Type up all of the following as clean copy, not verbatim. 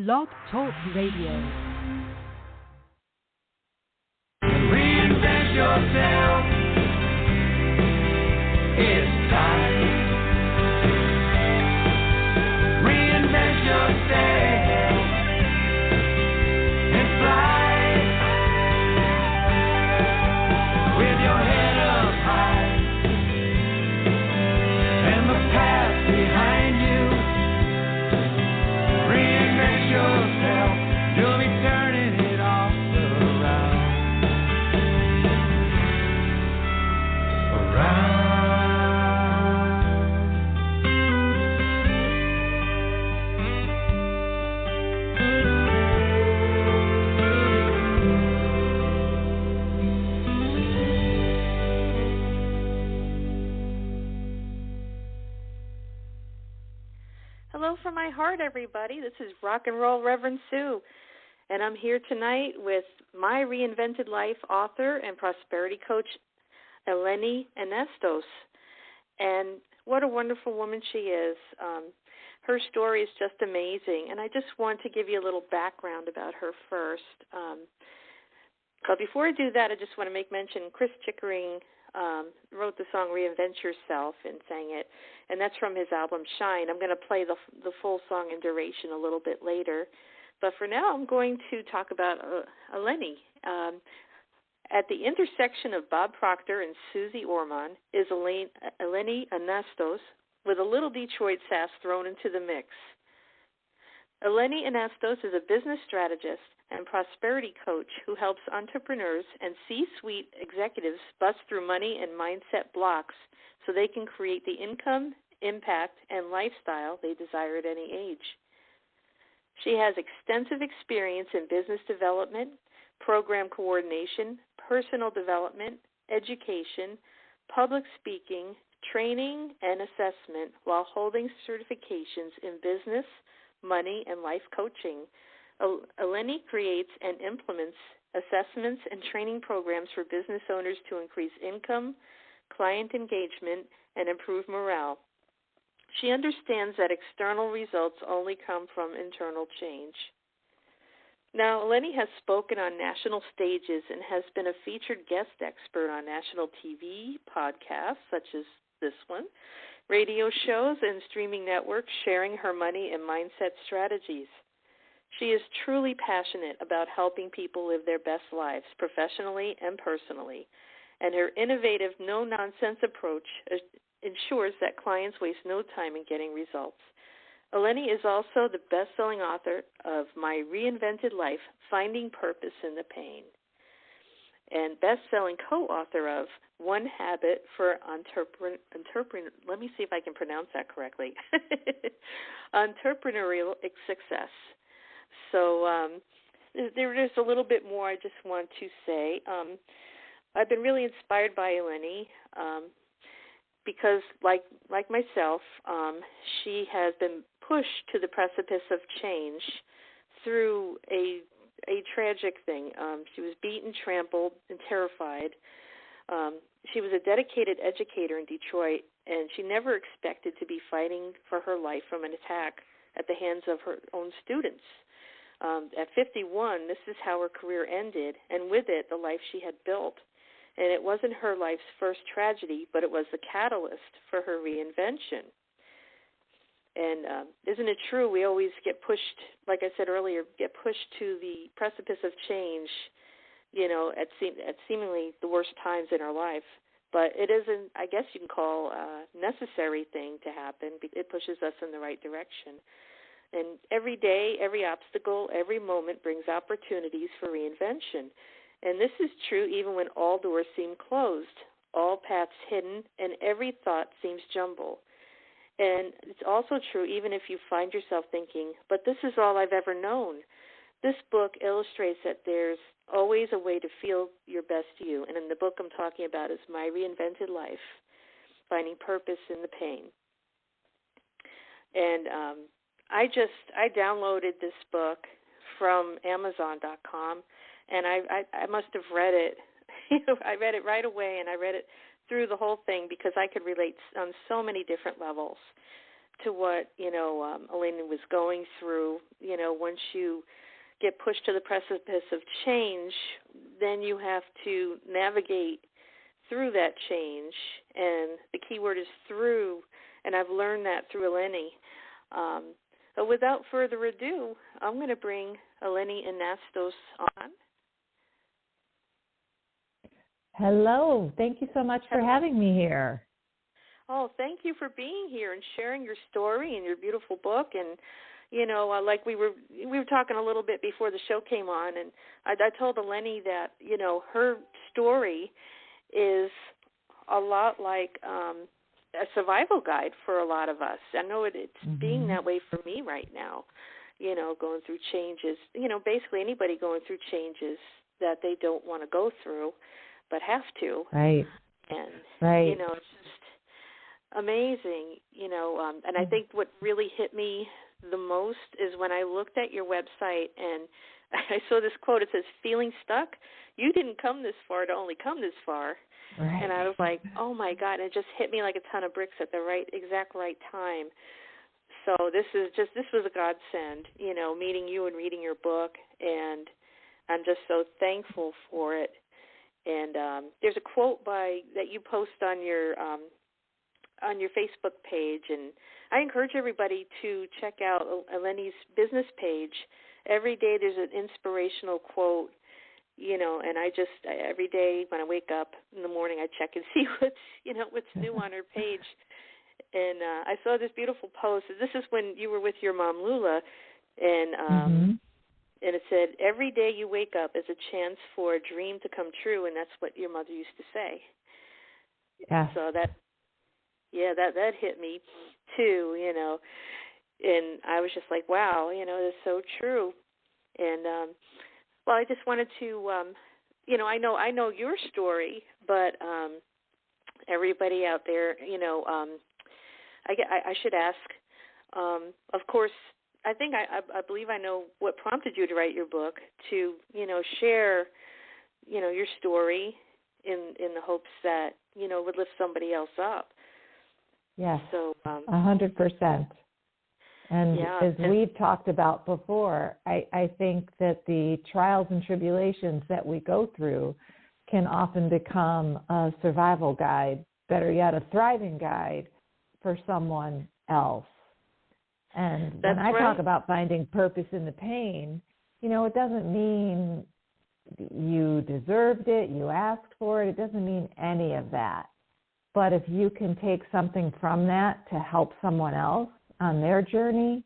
Blog Talk Radio. Reinvent yourself. It's time. Reinvent yourself and fly with your head up high and the path behind you. Reinvent yourself. You'll be turning it all around. Hello from my heart, everybody. This is Rock and Roll Reverend Sue, and I'm here tonight with my Reinvented Life author and prosperity coach, Eleni Anastos. And what a wonderful woman she is. Her story is just amazing, and I just want to give you a little background about her first. But before I do that, I just want to make mention Chris Chickering wrote the song Reinvent Yourself and sang it, and that's from his album Shine. I'm going to play the full song in duration a little bit later, but for now I'm going to talk about Eleni. At the intersection of Bob Proctor and Suze Orman is Eleni Anastos with a little Detroit sass thrown into the mix. Eleni Anastos is a business strategist and prosperity coach who helps entrepreneurs and C-suite executives bust through money and mindset blocks so they can create the income, impact, and lifestyle they desire at any age. She has extensive experience in business development, program coordination, personal development, education, public speaking, training, and assessment while holding certifications in business, money, and life coaching. Eleni creates and implements assessments and training programs for business owners to increase income, client engagement, and improve morale. She understands that external results only come from internal change. Now, Eleni has spoken on national stages and has been a featured guest expert on national TV, podcasts such as this one, radio shows, and streaming networks sharing her money and mindset strategies. She is truly passionate about helping people live their best lives professionally and personally, and her innovative, no-nonsense approach ensures that clients waste no time in getting results. Eleni is also the best-selling author of My Reinvented Life, Finding Purpose in the Pain, and best-selling co-author of One Habit for let me see if I can pronounce that correctly, Entrepreneurial Success. So there's a little bit more I just want to say. I've been really inspired by Eleni because, like myself, she has been pushed to the precipice of change through a tragic thing. She was beaten, trampled, and terrified. She was a dedicated educator in Detroit, and she never expected to be fighting for her life from an attack at the hands of her own students. At 51, this is how her career ended, and with it, the life she had built. And it wasn't her life's first tragedy, but it was the catalyst for her reinvention. And isn't it true we always get pushed, like I said earlier, get pushed to the precipice of change, at seemingly the worst times in our life. But it isn't, I guess you can call, a necessary thing to happen. It pushes us in the right direction. And every day, every obstacle, every moment brings opportunities for reinvention. And this is true even when all doors seem closed, all paths hidden, and every thought seems jumbled. And it's also true even if you find yourself thinking, but this is all I've ever known. This book illustrates that there's always a way to feel your best you. And in the book I'm talking about is My Reinvented Life, Finding Purpose in the Pain. And I downloaded this book from Amazon.com, and I must have read it. I read it right away, and I read it through the whole thing because I could relate on so many different levels. to what, Eleni was going through. Once you get pushed to the precipice of change, then you have to navigate through that change. And the key word is through, and I've learned that through Eleni. But without further ado, I'm going to bring Eleni Anastos on. Hello. Thank you so much for having me here. Oh, thank you for being here and sharing your story and your beautiful book. And, like we were talking a little bit before the show came on, and I told Eleni that, her story is a lot like a survival guide for a lot of us. I know it's being that way for me right now, going through changes, basically anybody going through changes that they don't want to go through but have to. Right. And, right. It's just amazing, and I think what really hit me the most is when I looked at your website and I saw this quote. It says, "Feeling stuck? You didn't come this far to only come this far." Right. And I was like, oh, my God, and it just hit me like a ton of bricks at the exact right time. So this was a godsend, meeting you and reading your book, and I'm just so thankful for it. And there's a quote that you post on your Facebook page, and I encourage everybody to check out Eleni's business page. Every day there's an inspirational quote, and I every day when I wake up in the morning, I check and see what's new on her page. And I saw this beautiful post. This is when you were with your mom, Lula, and and it said, "Every day you wake up is a chance for a dream to come true," and that's what your mother used to say. Yeah. So that hit me too, and I was just like, wow, that's so true. And well, I just wanted to, I know your story, but everybody out there, I should ask. Of course, I think I believe I know what prompted you to write your book, to share, your story in the hopes that would lift somebody else up. Yes. So 100%. And as we've talked about before, I think that the trials and tribulations that we go through can often become a survival guide, better yet, a thriving guide for someone else. And when I talk about finding purpose in the pain, it doesn't mean you deserved it, you asked for it. It doesn't mean any of that. But if you can take something from that to help someone else on their journey,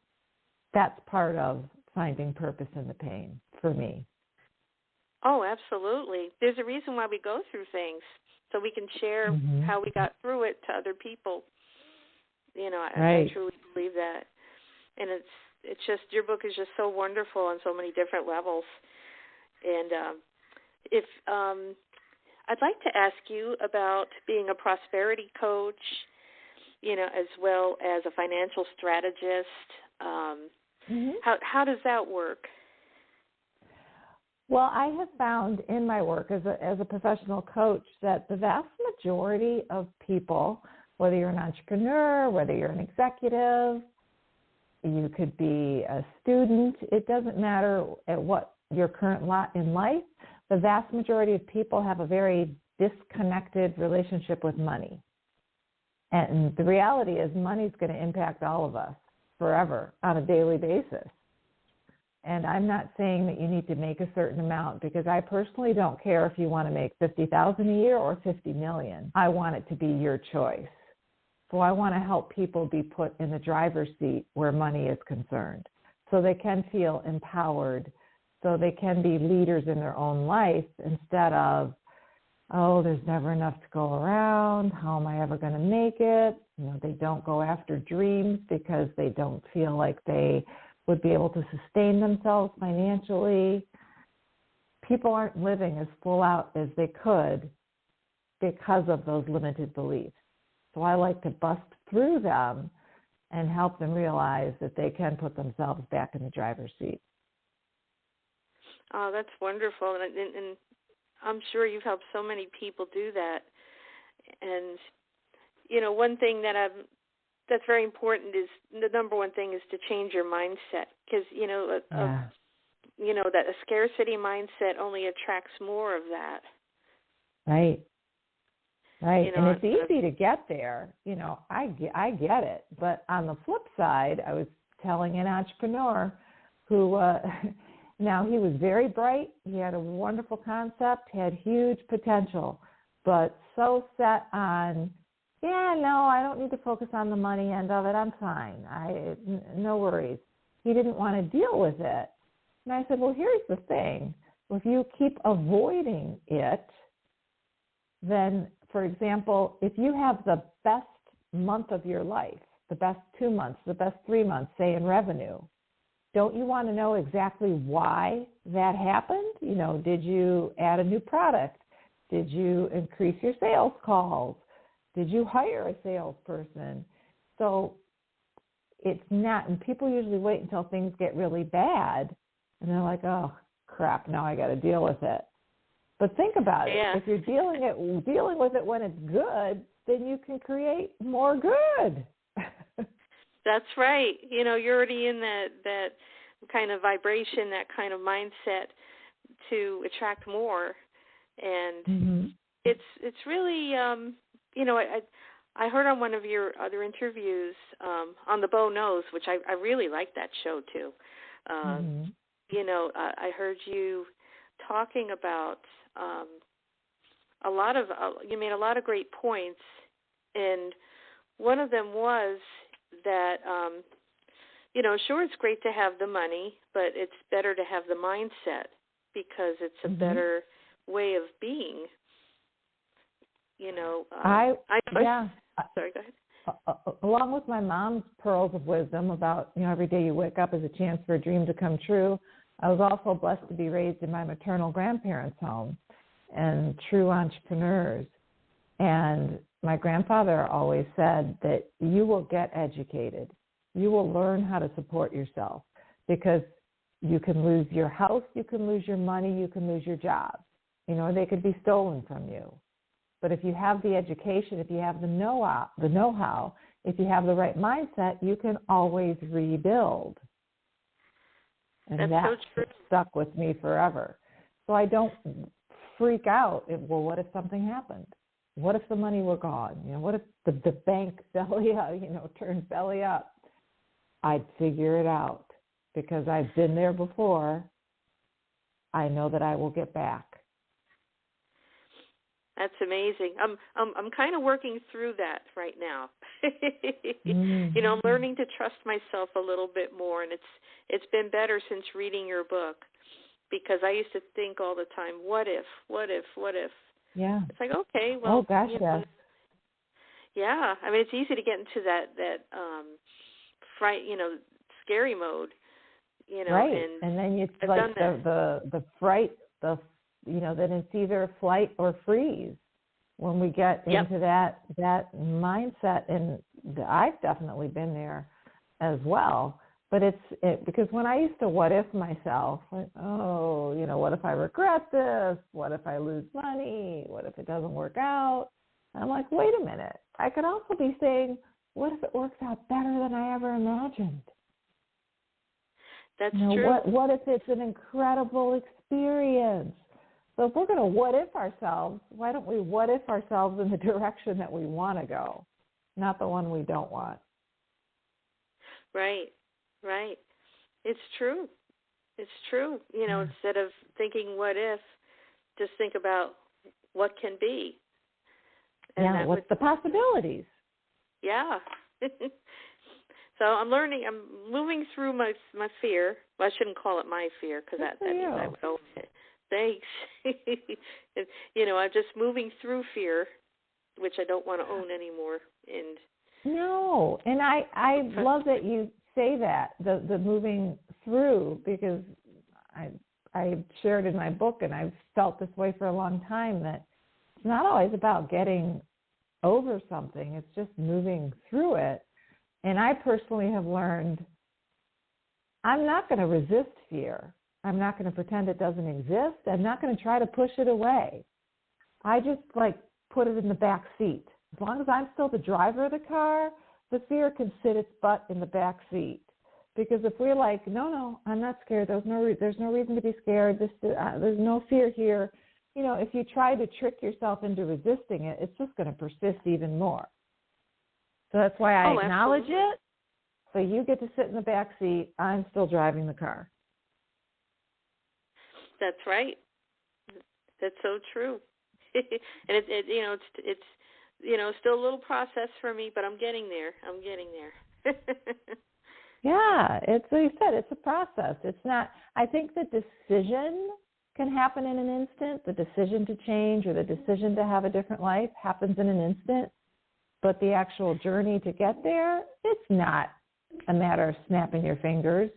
that's part of finding purpose in the pain for me. Oh, absolutely. There's a reason why we go through things, so we can share how we got through it to other people. I truly believe that. And it's just, your book is just so wonderful on so many different levels. And if I'd like to ask you about being a prosperity coach, as well as a financial strategist. How does that work? Well, I have found in my work as a professional coach that the vast majority of people, whether you're an entrepreneur, whether you're an executive, you could be a student, it doesn't matter at what your current lot in life, the vast majority of people have a very disconnected relationship with money. And the reality is money is going to impact all of us forever on a daily basis. And I'm not saying that you need to make a certain amount, because I personally don't care if you want to make $50,000 a year or $50 million. I want it to be your choice. So I want to help people be put in the driver's seat where money is concerned, so they can feel empowered, so they can be leaders in their own life instead of, oh, there's never enough to go around. How am I ever going to make it? They don't go after dreams because they don't feel like they would be able to sustain themselves financially. People aren't living as full out as they could because of those limited beliefs. So I like to bust through them and help them realize that they can put themselves back in the driver's seat. Oh, that's wonderful. And I'm sure you've helped so many people do that. And, one thing that that's very important. Is the number one thing is to change your mindset, because that a scarcity mindset only attracts more of that. Right. And it's easy to get there. I get it. But on the flip side, I was telling an entrepreneur who, now he was very bright. He had a wonderful concept, had huge potential, but so set on, I don't need to focus on the money end of it. I'm fine. No worries. He didn't want to deal with it. And I said, well, here's the thing. If you keep avoiding it, then, for example, if you have the best month of your life, the best 2 months, the best 3 months, say, in revenue, don't you want to know exactly why that happened? Did you add a new product? Did you increase your sales calls? Did you hire a salesperson? So it's not, and people usually wait until things get really bad, and they're like, oh, crap, now I got to deal with it. But think about it. If you're dealing with it when it's good, then you can create more good. That's right. You're already in that kind of vibration, that kind of mindset to attract more. And it's really, I heard on one of your other interviews on The Bow Nose, which I really like that show too. I heard you talking about you made a lot of great points, and one of them was that, sure, it's great to have the money, but it's better to have the mindset, because it's a better way of being. Sorry, go ahead. Along with my mom's pearls of wisdom about, every day you wake up is a chance for a dream to come true, I was also blessed to be raised in my maternal grandparents' home and true entrepreneurs. And my grandfather always said that you will get educated. You will learn how to support yourself, because you can lose your house, you can lose your money, you can lose your job. They could be stolen from you. But if you have the education, if you have the know-how, if you have the right mindset, you can always rebuild. And that's so true. Stuck with me forever. So I don't freak out. Well, what if something happened? What if the money were gone? What if the bank turned belly up? I'd figure it out, because I've been there before. I know that I will get back. That's amazing. I'm kind of working through that right now. I'm learning to trust myself a little bit more, and it's been better since reading your book, because I used to think all the time, what if? Yeah. It's like, okay, well. Oh gosh, yes. Yeah, I mean, it's easy to get into that fright, scary mode, Right, and then it's I've like the fright, then it's either flight or freeze when we get into that mindset. And I've definitely been there as well. But it's because when I used to what if myself, like, what if I regret this? What if I lose money? What if it doesn't work out? I'm like, wait a minute. I could also be saying, what if it works out better than I ever imagined? That's true. What if it's an incredible experience? So if we're going to what if ourselves, why don't we what if ourselves in the direction that we want to go, not the one we don't want? Right. It's true. Instead of thinking what if, just think about what can be. And what's the possibilities? Yeah. So I'm moving through my fear. Well, I shouldn't call it my fear, because that means I would own it. Thanks. I'm just moving through fear, which I don't want to own anymore. And I love that you say that, the moving through, because I shared in my book, and I've felt this way for a long time, that it's not always about getting over something. It's just moving through it. And I personally have learned I'm not going to resist fear. I'm not going to pretend it doesn't exist. I'm not going to try to push it away. I just put it in the back seat. As long as I'm still the driver of the car, the fear can sit its butt in the back seat. Because if we're like, no, I'm not scared. There's no reason to be scared. There's no fear here. If you try to trick yourself into resisting it, it's just going to persist even more. So that's why I acknowledge it. So you get to sit in the back seat. I'm still driving the car. That's right. That's so true. And it's still a little process for me, but I'm getting there. Yeah, it's like you said, it's a process. It's not. I think the decision can happen in an instant. The decision to change or the decision to have a different life happens in an instant. But the actual journey to get there, it's not a matter of snapping your fingers.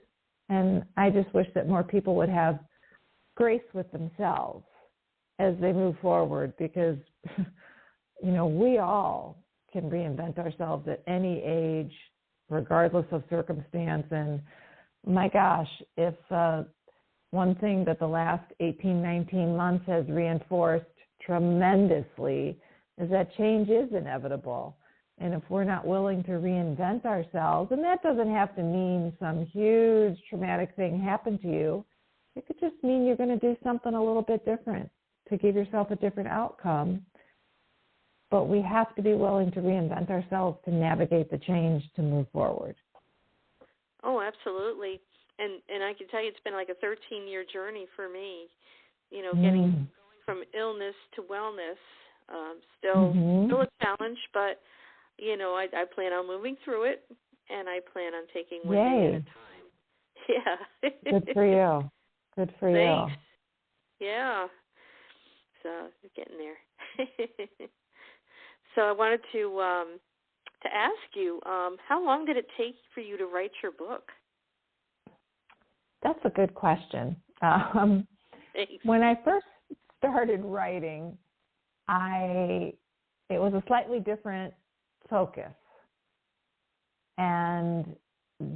And I just wish that more people would have grace with themselves as they move forward, because, we all can reinvent ourselves at any age, regardless of circumstance. And my gosh, if one thing that the last 18, 19 months has reinforced tremendously is that change is inevitable. And if we're not willing to reinvent ourselves, and that doesn't have to mean some huge traumatic thing happened to you, it could just mean you're going to do something a little bit different to give yourself a different outcome. But we have to be willing to reinvent ourselves to navigate the change to move forward. Oh, absolutely. And I can tell you it's been like a 13-year journey for me, going from illness to wellness. Still a challenge, but, I plan on moving through it, and I plan on taking one day at a time. Yeah. Good for you. Good for Thanks. you. Yeah. So getting there. So I wanted to ask you, how long did it take for you to write your book? That's a good question. When I first started writing, it was a slightly different focus. And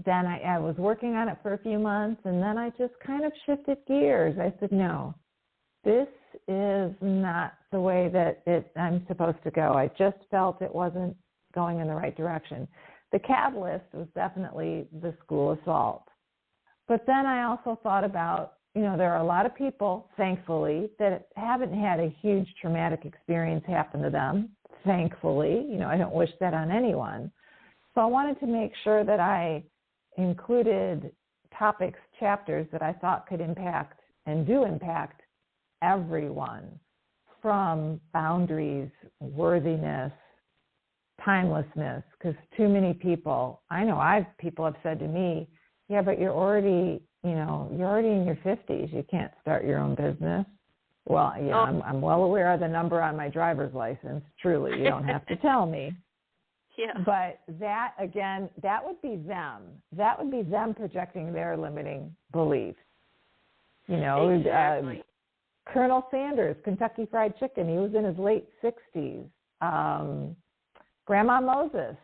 then I was working on it for a few months, and then I just kind of shifted gears. I said, no, this is not the way that I'm supposed to go. I just felt it wasn't going in the right direction. The catalyst was definitely the school assault. But then I also thought about, there are a lot of people, thankfully, that haven't had a huge traumatic experience happen to them, thankfully. I don't wish that on anyone. So I wanted to make sure that I included topics, chapters that I thought could impact and do impact everyone, from boundaries, worthiness, timelessness, because too many people, people have said to me, yeah, but you're already in your 50s. You can't start your own business. Well, yeah, I'm well aware of the number on my driver's license. Truly, you don't have to tell me. Yeah. But that, again, that would be them. That would be them projecting their limiting beliefs. Exactly. Colonel Sanders, Kentucky Fried Chicken, he was in his late 60s. Grandma Moses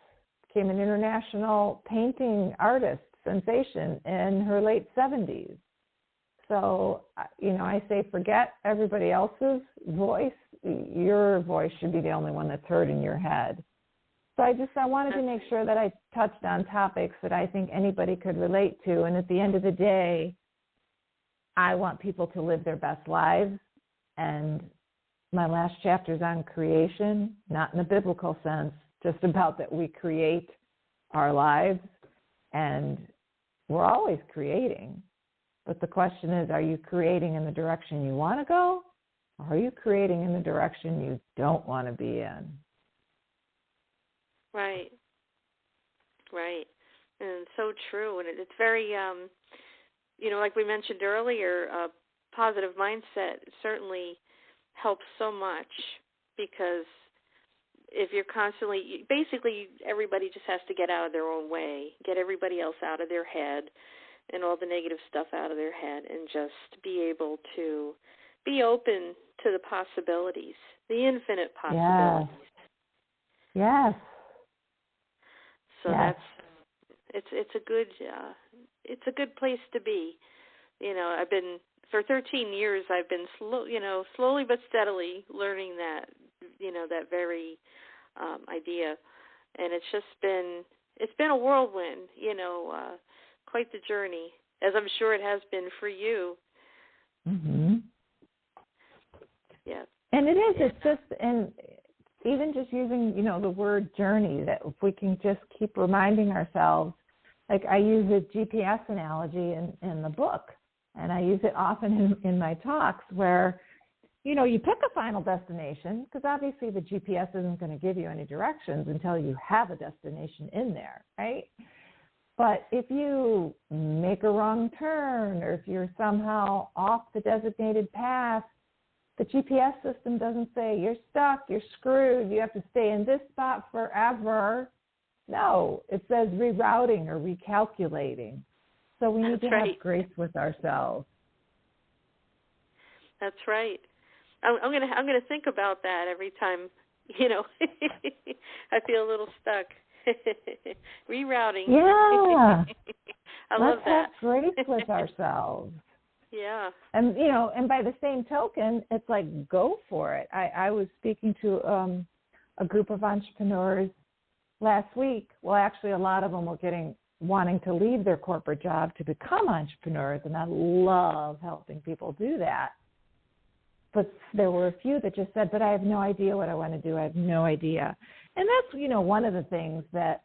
became an international painting artist sensation in her late 70s. So, I say forget everybody else's voice. Your voice should be the only one that's heard in your head. So I wanted to make sure that I touched on topics that I think anybody could relate to. And at the end of the day, I want people to live their best lives. And my last chapter is on creation, not in the biblical sense, just about that we create our lives. And we're always creating. But the question is, are you creating in the direction you want to go? Or are you creating in the direction you don't want to be in? Right. And so true. And it's very, like we mentioned earlier, a positive mindset certainly helps so much, because if you're basically everybody just has to get out of their own way, get everybody else out of their head and all the negative stuff out of their head, and just be able to be open to the possibilities, the infinite possibilities. Yes. So it's a good place to be. I've been for 13 years. I've been slowly but steadily learning that that very idea, and it's just been it's been a whirlwind, quite the journey, as I'm sure it has been for you. Mhm. Yeah. And it is. It's just, and even just using, the word journey, that if we can just keep reminding ourselves, like I use a GPS analogy in the book, and I use it often in my talks where, you pick a final destination, because obviously the GPS isn't going to give you any directions until you have a destination in there, right? But if you make a wrong turn, or if you're somehow off the designated path, the GPS system doesn't say, you're stuck, you're screwed, you have to stay in this spot forever. No, it says rerouting or recalculating. So we need to have grace with ourselves. That's right. I'm gonna think about that every time, I feel a little stuck. Rerouting. Yeah. I love that. Let's have grace with ourselves. Yeah. And, and by the same token, it's like, go for it. I was speaking to a group of entrepreneurs last week. Well, actually, a lot of them were wanting to leave their corporate job to become entrepreneurs, and I love helping people do that. But there were a few that just said, but I have no idea what I want to do. I have no idea. And that's, one of the things that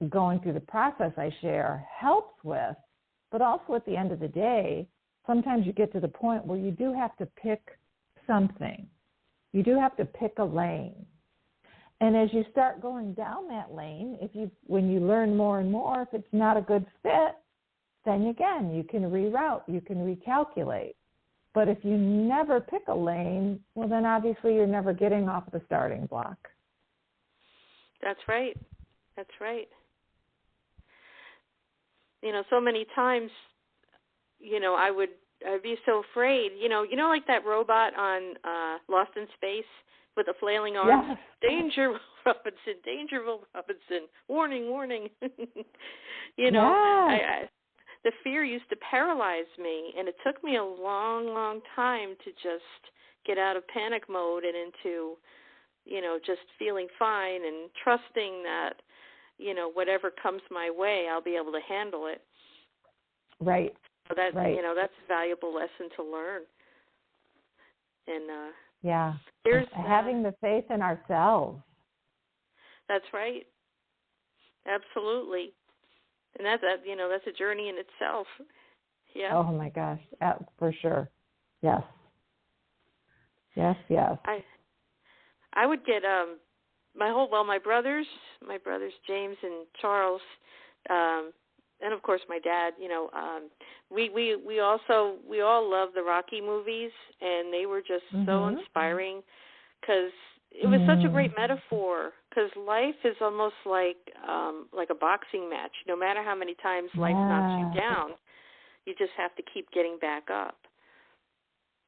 going through the process I share helps with. But also at the end of the day, sometimes you get to the point where you do have to pick something. You do have to pick a lane. And as you start going down that lane, when you learn more and more, if it's not a good fit, then again, you can reroute, you can recalculate. But if you never pick a lane, well, then obviously you're never getting off the starting block. That's right. That's right. So many times, I'd be so afraid. Like that robot on Lost in Space with the flailing arms. Yes. Danger, Will Robinson. Danger, Will Robinson. Warning, warning. Yes. The fear used to paralyze me, and it took me a long, long time to just get out of panic mode and into, just feeling fine and trusting that, whatever comes my way, I'll be able to handle it. Right. So that, right. That's a valuable lesson to learn. And yeah, there's having the faith in ourselves. That's right. Absolutely. And that's a journey in itself. Yeah. Oh my gosh, for sure. Yes. Yes, yes. I would get my brothers James and Charles, and of course my dad. We all love the Rocky movies, and they were just so inspiring because it was such a great metaphor. Because life is almost like a boxing match. No matter how many times life knocks you down, you just have to keep getting back up.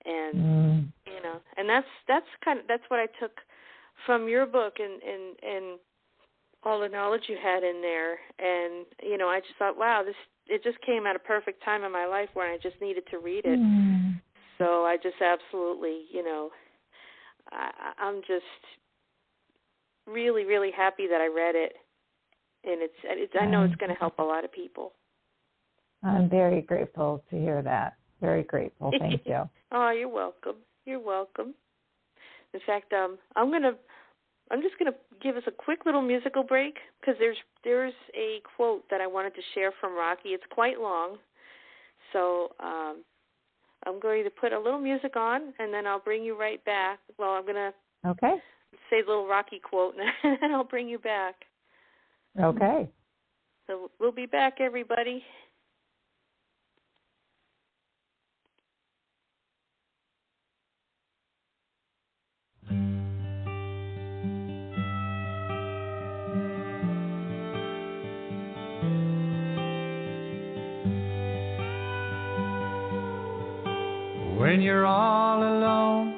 And and that's what I took from your book and all the knowledge you had in there. And I just thought, wow, it just came at a perfect time in my life where I just needed to read it. So I just absolutely, I'm just really, really happy that I read it, and I know it's going to help a lot of people. I'm very grateful to hear that. Very grateful. Thank you. Oh, you're welcome. You're welcome. In fact, I'm just gonna give us a quick little musical break because there's a quote that I wanted to share from Rocky. It's quite long, so I'm going to put a little music on, and then I'll bring you right back. Well, I'm gonna say a little Rocky quote, and then I'll bring you back. Okay. So we'll be back, everybody. When you're all alone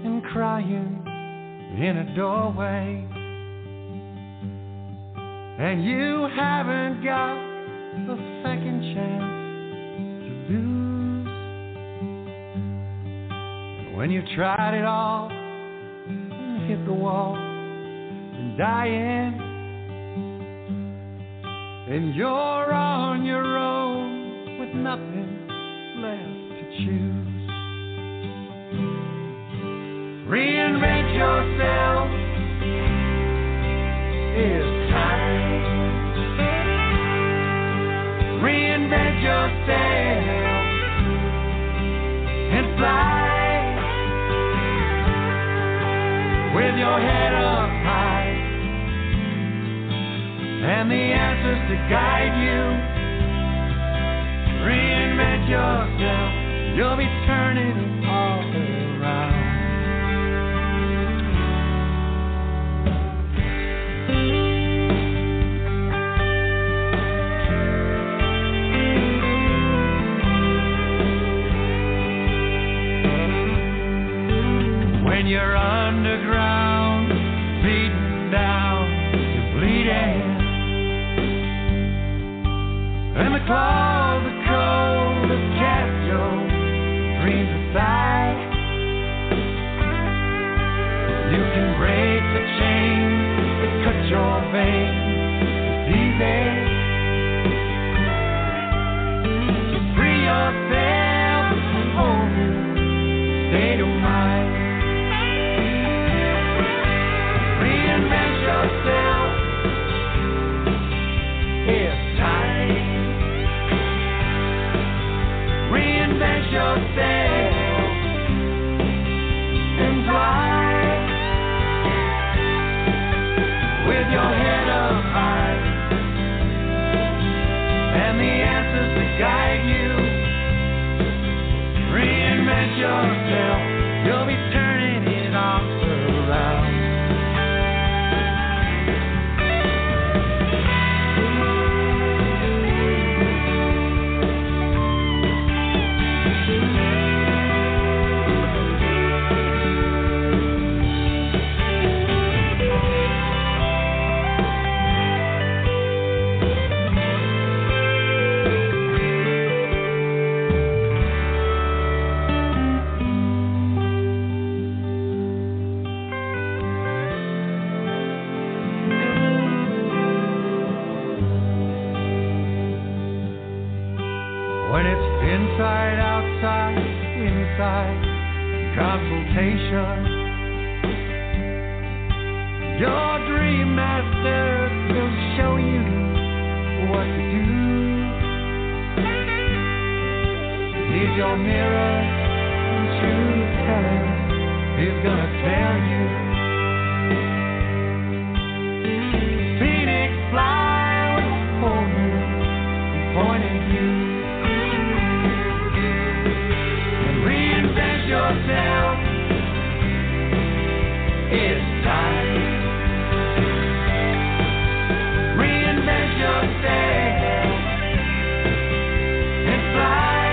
and crying in a doorway, and you haven't got a second chance to lose, and when you've tried it all and hit the wall and dying, and you're on your own with nothing left to choose. Reinvent yourself. It's time. Reinvent yourself and fly with your head up high and the answers to guide you. Reinvent yourself. You'll be turning it all around. When you're underground, beaten down, you're bleeding, and the claws of cold have cast your dreams aside. You can break the chains that cut your veins. It's easy. Just free yourself from hold state of mind. Reinvent yourself. It's time. Reinvent yourself and fly with your head up high and the answers to guide you. Reinvent yourself. You'll be turning it all around. When it's inside, outside, inside, consultation, your dream master will show you what to do. He's your mirror and truth telling. He's gonna tell you. Phoenix fly with Orman pointing you. Reinvent yourself. It's time. Reinvent yourself and fly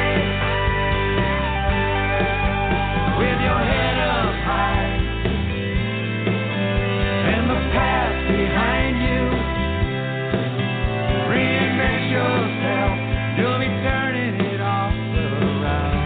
with your head up high and the path behind you. Reinvent yourself. You'll be turning it all around.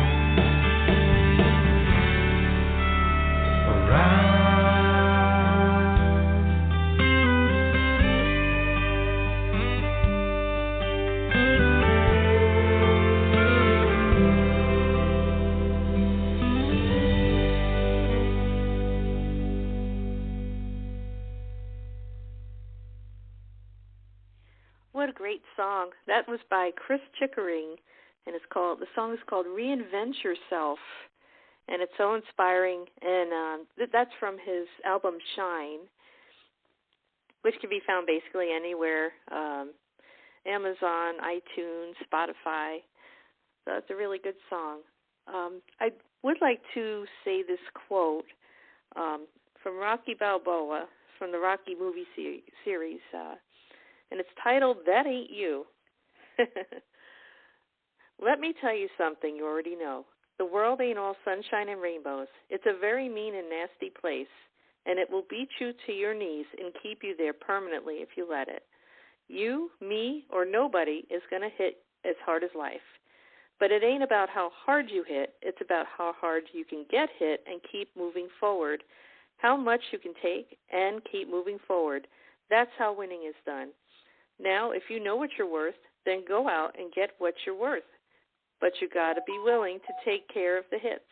What a great song. That was by Chris Chickering, and the song is called Reinvent Yourself, and it's so inspiring, and that's from his album Shine, which can be found basically anywhere, Amazon, iTunes, Spotify. So it's a really good song. I would like to say this quote from Rocky Balboa from the Rocky movie series, and it's titled, That Ain't You. Let me tell you something you already know. The world ain't all sunshine and rainbows. It's a very mean and nasty place, and it will beat you to your knees and keep you there permanently if you let it. You, me, or nobody is going to hit as hard as life. But it ain't about how hard you hit. It's about how hard you can get hit and keep moving forward, how much you can take and keep moving forward. That's how winning is done. Now, if you know what you're worth, then go out and get what you're worth. But you got to be willing to take care of the hits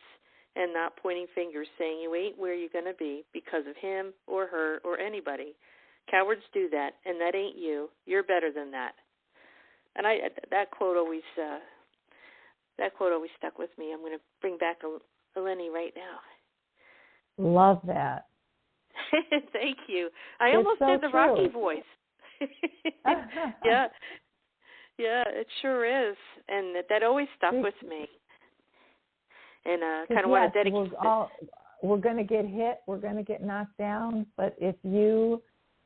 and not pointing fingers saying you ain't where you're going to be because of him or her or anybody. Cowards do that, and that ain't you. You're better than that. And that quote always stuck with me. I'm going to bring back Eleni right now. Love that. Thank you. I almost so did the true. Rocky voice. Yeah, it sure is, and that always stuck with me. And kind of want to dedicate. We're going to get hit. We're going to get knocked down. But if you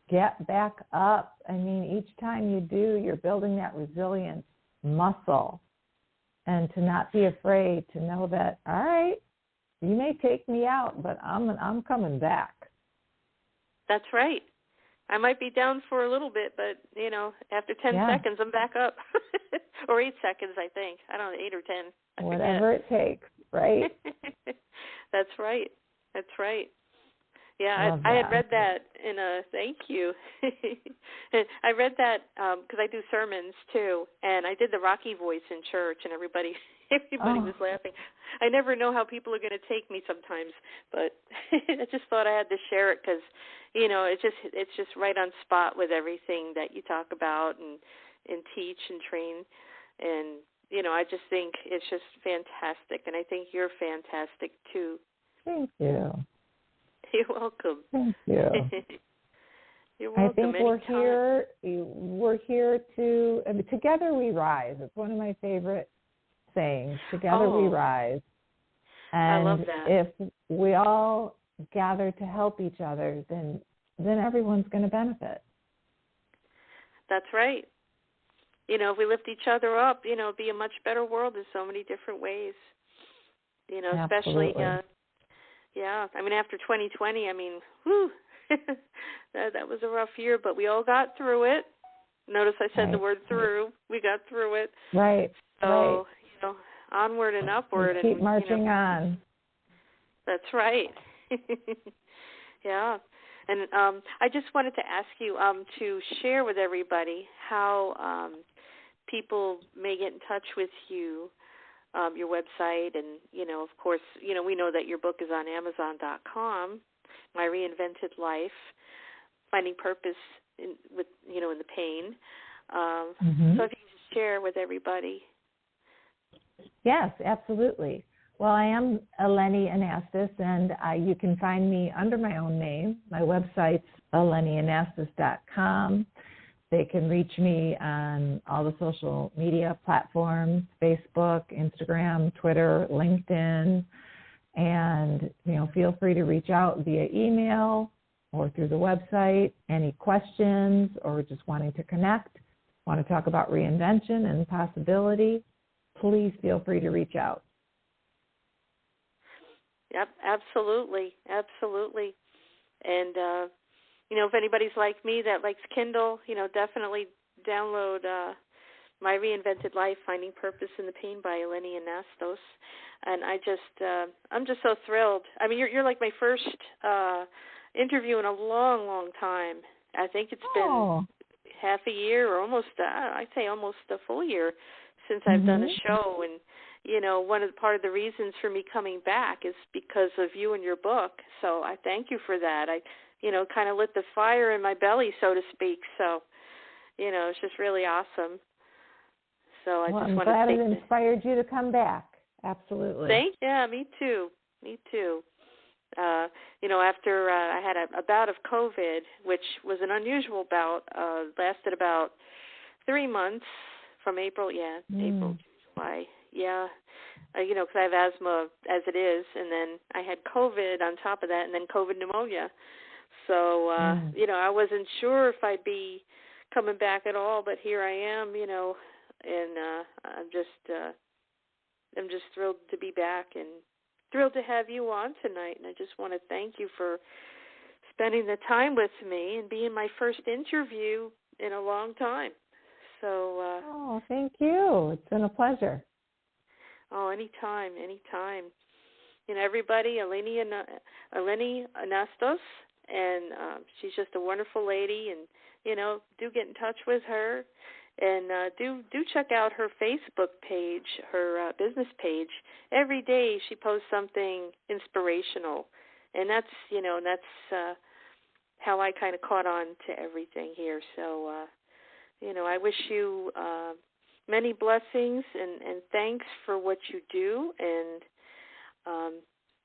get back up, I mean, each time you do, you're building that resilience muscle. And to not be afraid, to know that, all right, you may take me out, but I'm coming back. That's right. I might be down for a little bit, but, after 10 seconds, I'm back up. Or 8 seconds, I think. I don't know, 8 or 10. Whatever it takes, right? That's right. Yeah, I had read that thank you. I read that because I do sermons too, and I did the Rocky voice in church, and everybody was laughing. I never know how people are going to take me sometimes, but I just thought I had to share it because, it's just right on spot with everything that you talk about and teach and train, and I just think it's just fantastic, and I think you're fantastic too. Thank you. You're welcome. Thank you. You're welcome. I think we're here to, together we rise. It's one of my favorite sayings. Together we rise. And I love that. if we all gather to help each other, then everyone's going to benefit. That's right. If we lift each other up, it'd be a much better world in so many different ways. Especially, yeah. I mean, after 2020, whew, that was a rough year, but we all got through it. Notice I said the word through. We got through it. Right. So, onward and upward. Keep marching on. That's right. Yeah. And I just wanted to ask you to share with everybody how people may get in touch with you, your website, and, of course, we know that your book is on Amazon.com, My Reinvented Life, Finding Purpose in the Pain. So if you could share with everybody. Yes, absolutely. Well, I am Eleni Anastos, and you can find me under my own name. My website's elenianastos.com. They can reach me on all the social media platforms, Facebook, Instagram, Twitter, LinkedIn, and, feel free to reach out via email or through the website. Any questions or just wanting to connect, want to talk about reinvention and possibility, please feel free to reach out. Yep, absolutely. And, if anybody's like me that likes Kindle, definitely download My Reinvented Life, Finding Purpose in the Pain by Eleni Anastos. And I'm just so thrilled. I mean, you're like my first interview in a long, long time. I think it's been half a year or almost, I'd say almost a full year since I've done a show. And, part of the reasons for me coming back is because of you and your book. So I thank you for that. I kind of lit the fire in my belly, so to speak. So, it's just really awesome. So I just want to I'm glad it inspired you to come back. Absolutely. Me too. After I had a bout of COVID, which was an unusual bout, lasted about 3 months from April, April, July, because I have asthma as it is, and then I had COVID on top of that, and then COVID pneumonia. So, I wasn't sure if I'd be coming back at all, but here I am, and I'm just thrilled to be back and thrilled to have you on tonight. And I just want to thank you for spending the time with me and being my first interview in a long time. So, thank you. It's been a pleasure. Oh, anytime. Everybody, Eleni Anastos, and she's just a wonderful lady. And do get in touch with her, and do check out her Facebook page, her business page. Every day she posts something inspirational, and that's how I kind of caught on to everything here. So I wish you many blessings and thanks for what you do, and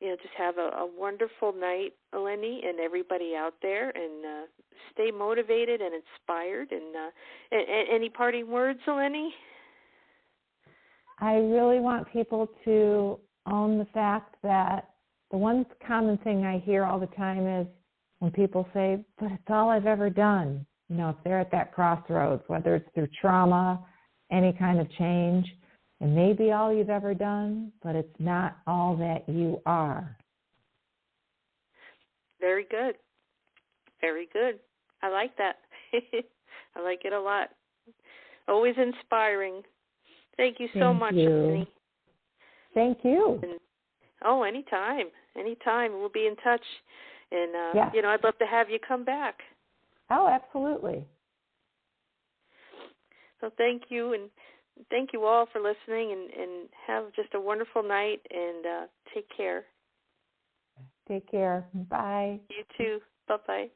just have a wonderful night, Eleni, and everybody out there, and stay motivated and inspired. And any parting words, Eleni? I really want people to own the fact that the one common thing I hear all the time is when people say, but it's all I've ever done. If they're at that crossroads, whether it's through trauma, any kind of change, it may be all you've ever done, but it's not all that you are. Very good. Very good. I like that. I like it a lot. Always inspiring. Thank you so much, Eleni. Thank you. And, anytime. Anytime. We'll be in touch. And, yes. I'd love to have you come back. Oh, absolutely. So thank you, and thank you all for listening, and have just a wonderful night, and take care. Take care. Bye. You too. Bye-bye.